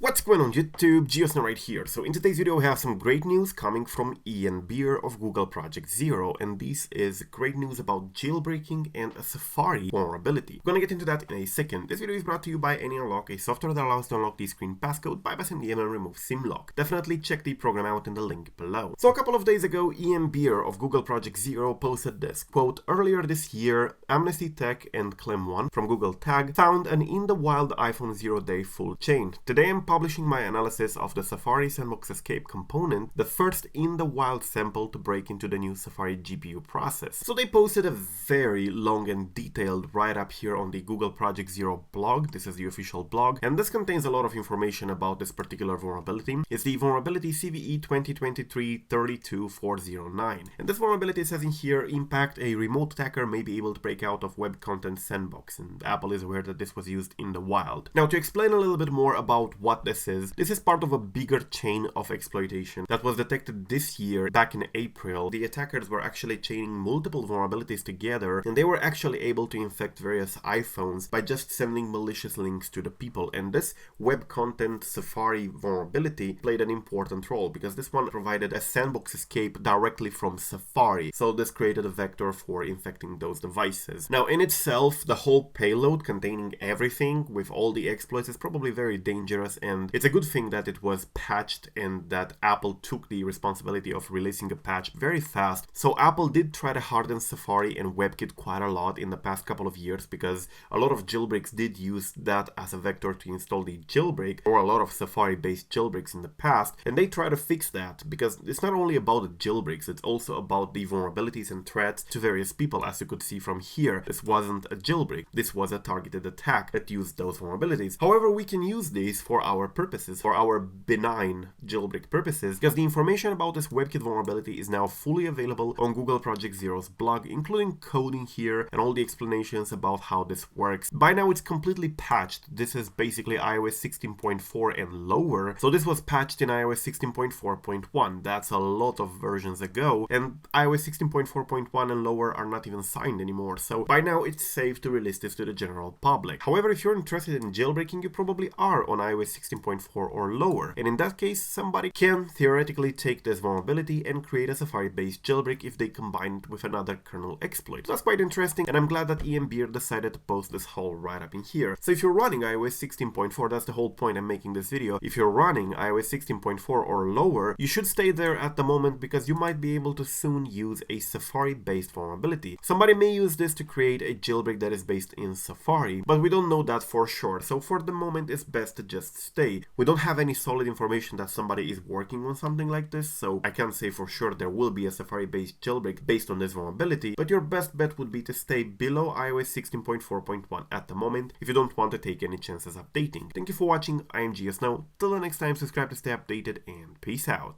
What's going on YouTube? GeoSnow right here. So in today's video we have some great news coming from Ian Beer of Google Project Zero, and this is great news about jailbreaking and a Safari vulnerability. We're gonna get into that in a second. This video is brought to you by AnyUnlock, a software that allows to unlock the screen passcode, bypass MDM and remove SIM-lock. Definitely check the program out in the link below. So a couple of days ago, Ian Beer of Google Project Zero posted this, quote, "Earlier this year, Amnesty Tech and Clem1 from Google Tag found an in-the-wild iPhone 0-day full chain. Today I'm publishing my analysis of the Safari Sandbox Escape component, the first in-the-wild sample to break into the new Safari GPU process." So they posted a very long and detailed write-up here on the Google Project Zero blog. This is the official blog, and this contains a lot of information about this particular vulnerability. It's the vulnerability CVE 2023-32409. And this vulnerability says in here, impact a remote attacker may be able to break out of web content sandbox, and Apple is aware that this was used in the wild. Now, to explain a little bit more about what this is part of a bigger chain of exploitation that was detected this year. Back in April, the attackers were actually chaining multiple vulnerabilities together, and they were actually able to infect various iPhones by just sending malicious links to the people. And this web content Safari vulnerability played an important role because this one provided a sandbox escape directly from Safari. So this created a vector for infecting those devices. Now, in itself, the whole payload containing everything with all the exploits is probably very dangerous, and it's a good thing that it was patched and that Apple took the responsibility of releasing a patch very fast. So Apple did try to harden Safari and WebKit quite a lot in the past couple of years because a lot of jailbreaks did use that as a vector to install the jailbreak, or a lot of Safari-based jailbreaks in the past, and they try to fix that because it's not only about the jailbreaks, it's also about the vulnerabilities and threats to various people. As you could see from here, this wasn't a jailbreak, this was a targeted attack that used those vulnerabilities. However, we can use these for our purposes, for our benign jailbreak purposes, because the information about this WebKit vulnerability is now fully available on Google Project Zero's blog, including coding here and all the explanations about how this works. By now it's completely patched. This is basically iOS 16.4 and lower, so this was patched in iOS 16.4.1. That's a lot of versions ago, and iOS 16.4.1 and lower are not even signed anymore, so by now it's safe to release this to the general public. However, if you're interested in jailbreaking, you probably are on iOS 16.4 or lower, and in that case somebody can theoretically take this vulnerability and create a Safari-based jailbreak if they combine it with another kernel exploit. So that's quite interesting, and I'm glad that Ian Beer decided to post this whole write-up in here. So if you're running iOS 16.4, that's the whole point I'm making this video. If you're running iOS 16.4 or lower, you should stay there at the moment because you might be able to soon use a Safari-based vulnerability. Somebody may use this to create a jailbreak that is based in Safari, but we don't know that for sure. So for the moment, it's best to just stay. We don't have any solid information that somebody is working on something like this, so I can't say for sure there will be a Safari-based jailbreak based on this vulnerability, but your best bet would be to stay below iOS 16.4.1 at the moment if you don't want to take any chances updating. Thank you for watching. I am GeoSnow. Till the next time, subscribe to stay updated, and peace out.